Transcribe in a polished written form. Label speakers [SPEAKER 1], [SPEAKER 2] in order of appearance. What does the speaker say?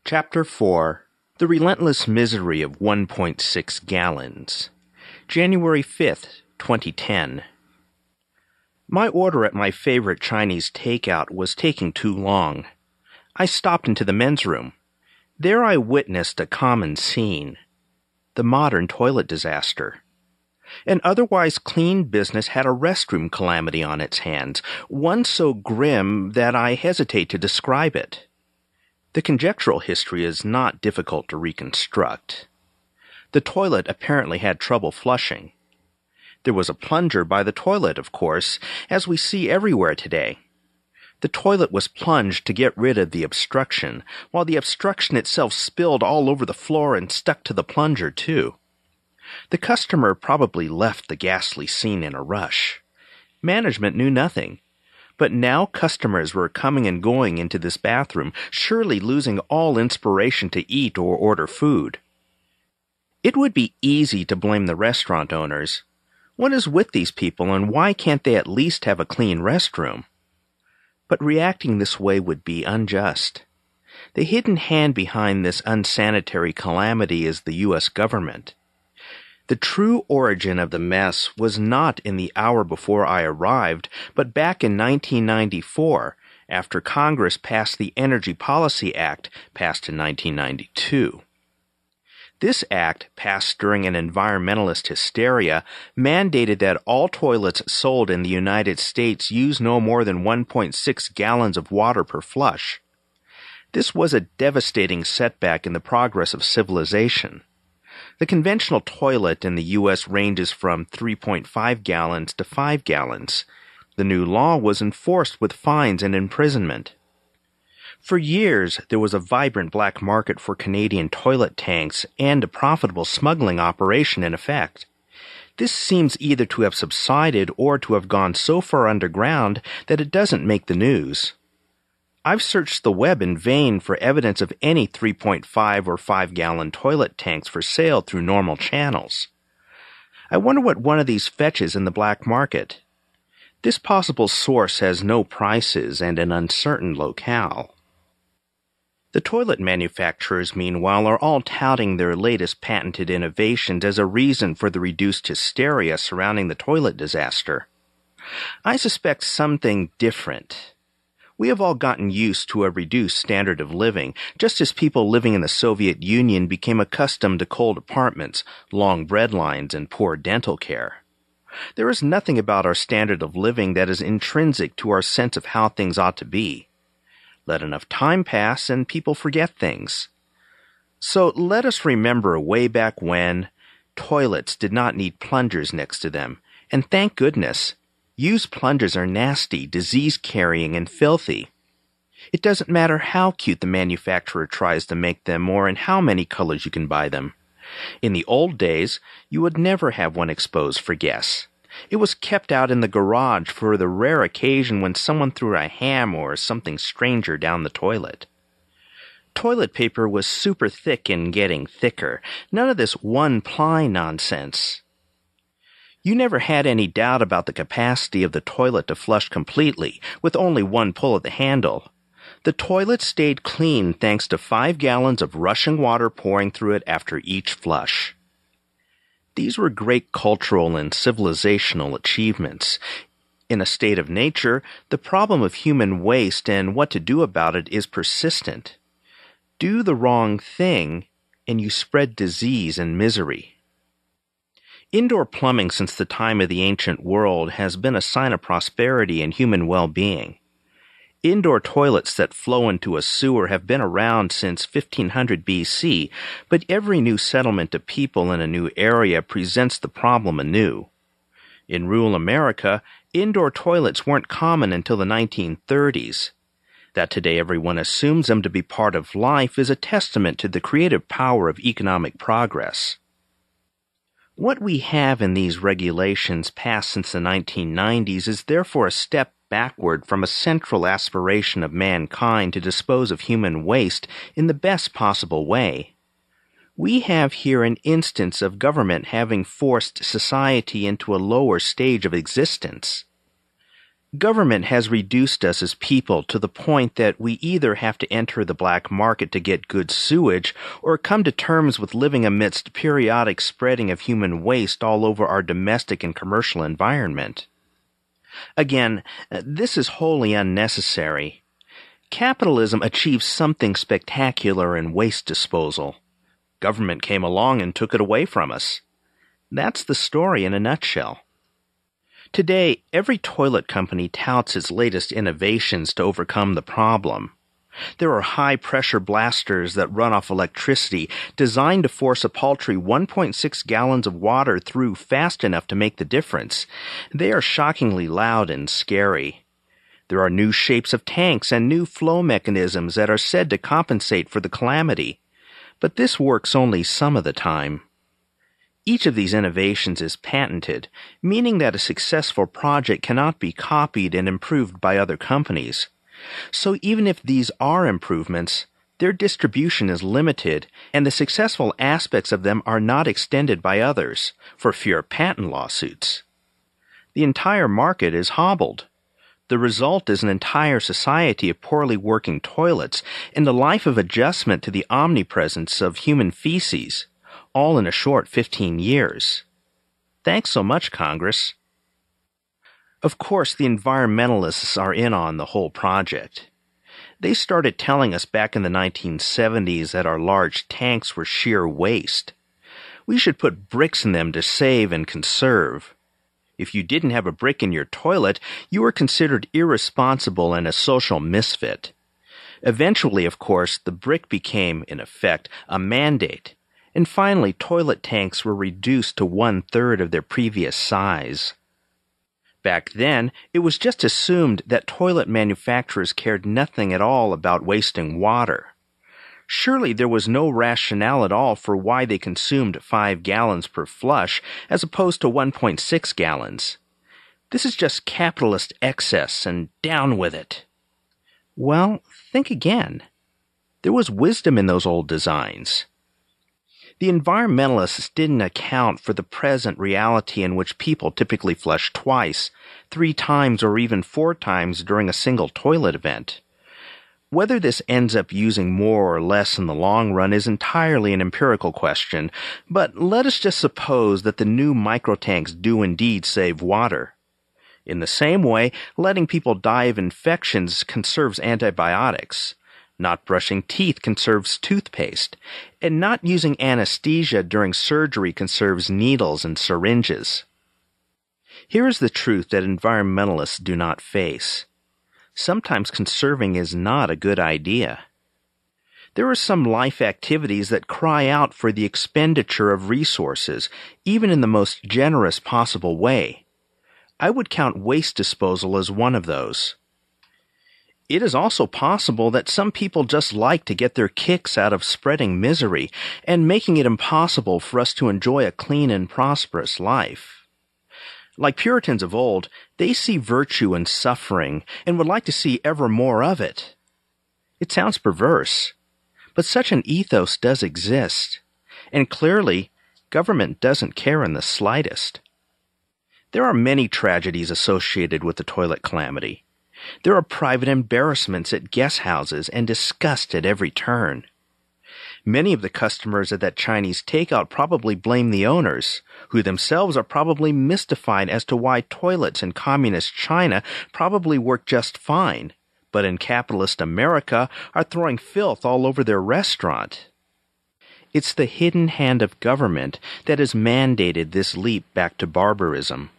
[SPEAKER 1] Chapter 4. The Relentless Misery of 1.6 Gallons. January 5th, 2010. My order at my favorite Chinese takeout was taking too long. I stopped into the men's room. There I witnessed a common scene. The modern toilet disaster. An otherwise clean business had a restroom calamity on its hands, one so grim that I hesitate to describe it. The conjectural history is not difficult to reconstruct. The toilet apparently had trouble flushing. There was a plunger by the toilet, of course, as we see everywhere today. The toilet was plunged to get rid of the obstruction, while the obstruction itself spilled all over the floor and stuck to the plunger, too. The customer probably left the ghastly scene in a rush. Management knew nothing. But now customers were coming and going into this bathroom, surely losing all inspiration to eat or order food. It would be easy to blame the restaurant owners. What is with these people, and why can't they at least have a clean restroom? But reacting this way would be unjust. The hidden hand behind this unsanitary calamity is the U.S. government. The true origin of the mess was not in the hour before I arrived, but back in 1994, after Congress passed the Energy Policy Act, passed in 1992. This act, passed during an environmentalist hysteria, mandated that all toilets sold in the United States use no more than 1.6 gallons of water per flush. This was a devastating setback in the progress of civilization. The conventional toilet in the U.S. ranges from 3.5 gallons to 5 gallons. The new law was enforced with fines and imprisonment. For years, there was a vibrant black market for Canadian toilet tanks and a profitable smuggling operation in effect. This seems either to have subsided or to have gone so far underground that it doesn't make the news. I've searched the web in vain for evidence of any 3.5 or 5-gallon toilet tanks for sale through normal channels. I wonder what one of these fetches in the black market. This possible source has no prices and an uncertain locale. The toilet manufacturers, meanwhile, are all touting their latest patented innovations as a reason for the reduced hysteria surrounding the toilet disaster. I suspect something different. We have all gotten used to a reduced standard of living, just as people living in the Soviet Union became accustomed to cold apartments, long bread lines, and poor dental care. There is nothing about our standard of living that is intrinsic to our sense of how things ought to be. Let enough time pass and people forget things. So let us remember way back when toilets did not need plungers next to them, and thank goodness. Used plungers are nasty, disease-carrying, and filthy. It doesn't matter how cute the manufacturer tries to make them or in how many colors you can buy them. In the old days, you would never have one exposed for guests. It was kept out in the garage for the rare occasion when someone threw a ham or something stranger down the toilet. Toilet paper was super thick and getting thicker. None of this one-ply nonsense. You never had any doubt about the capacity of the toilet to flush completely, with only one pull of the handle. The toilet stayed clean thanks to 5 gallons of rushing water pouring through it after each flush. These were great cultural and civilizational achievements. In a state of nature, the problem of human waste and what to do about it is persistent. Do the wrong thing, and you spread disease and misery. Indoor plumbing since the time of the ancient world has been a sign of prosperity and human well-being. Indoor toilets that flow into a sewer have been around since 1500 BC, but every new settlement of people in a new area presents the problem anew. In rural America, indoor toilets weren't common until the 1930s. That today everyone assumes them to be part of life is a testament to the creative power of economic progress. What we have in these regulations passed since the 1990s is therefore a step backward from a central aspiration of mankind to dispose of human waste in the best possible way. We have here an instance of government having forced society into a lower stage of existence. Government has reduced us as people to the point that we either have to enter the black market to get good sewage or come to terms with living amidst periodic spreading of human waste all over our domestic and commercial environment. Again, this is wholly unnecessary. Capitalism achieves something spectacular in waste disposal. Government came along and took it away from us. That's the story in a nutshell. Today, every toilet company touts its latest innovations to overcome the problem. There are high-pressure blasters that run off electricity designed to force a paltry 1.6 gallons of water through fast enough to make the difference. They are shockingly loud and scary. There are new shapes of tanks and new flow mechanisms that are said to compensate for the calamity. But this works only some of the time. Each of these innovations is patented, meaning that a successful project cannot be copied and improved by other companies. So even if these are improvements, their distribution is limited, and the successful aspects of them are not extended by others, for fear of patent lawsuits. The entire market is hobbled. The result is an entire society of poorly working toilets and a life of adjustment to the omnipresence of human feces, all in a short 15 years. Thanks so much, Congress. Of course, the environmentalists are in on the whole project. They started telling us back in the 1970s that our large tanks were sheer waste. We should put bricks in them to save and conserve. If you didn't have a brick in your toilet, you were considered irresponsible and a social misfit. Eventually, of course, the brick became, in effect, a mandate, and finally toilet tanks were reduced to 1/3 of their previous size. Back then, it was just assumed that toilet manufacturers cared nothing at all about wasting water. Surely there was no rationale at all for why they consumed 5 gallons per flush as opposed to 1.6 gallons. This is just capitalist excess, and down with it. Well, think again. There was wisdom in those old designs. The environmentalists didn't account for the present reality in which people typically flush twice, 3 times, or even 4 times during a single toilet event. Whether this ends up using more or less in the long run is entirely an empirical question, but let us just suppose that the new microtanks do indeed save water. In the same way, letting people die of infections conserves antibiotics. Not brushing teeth conserves toothpaste, and not using anesthesia during surgery conserves needles and syringes. Here is the truth that environmentalists do not face. Sometimes conserving is not a good idea. There are some life activities that cry out for the expenditure of resources, even in the most generous possible way. I would count waste disposal as one of those. It is also possible that some people just like to get their kicks out of spreading misery and making it impossible for us to enjoy a clean and prosperous life. Like Puritans of old, they see virtue in suffering and would like to see ever more of it. It sounds perverse, but such an ethos does exist, and clearly, government doesn't care in the slightest. There are many tragedies associated with the toilet calamity. There are private embarrassments at guest houses and disgust at every turn. Many of the customers at that Chinese takeout probably blame the owners, who themselves are probably mystified as to why toilets in communist China probably work just fine, but in capitalist America are throwing filth all over their restaurant. It's the hidden hand of government that has mandated this leap back to barbarism.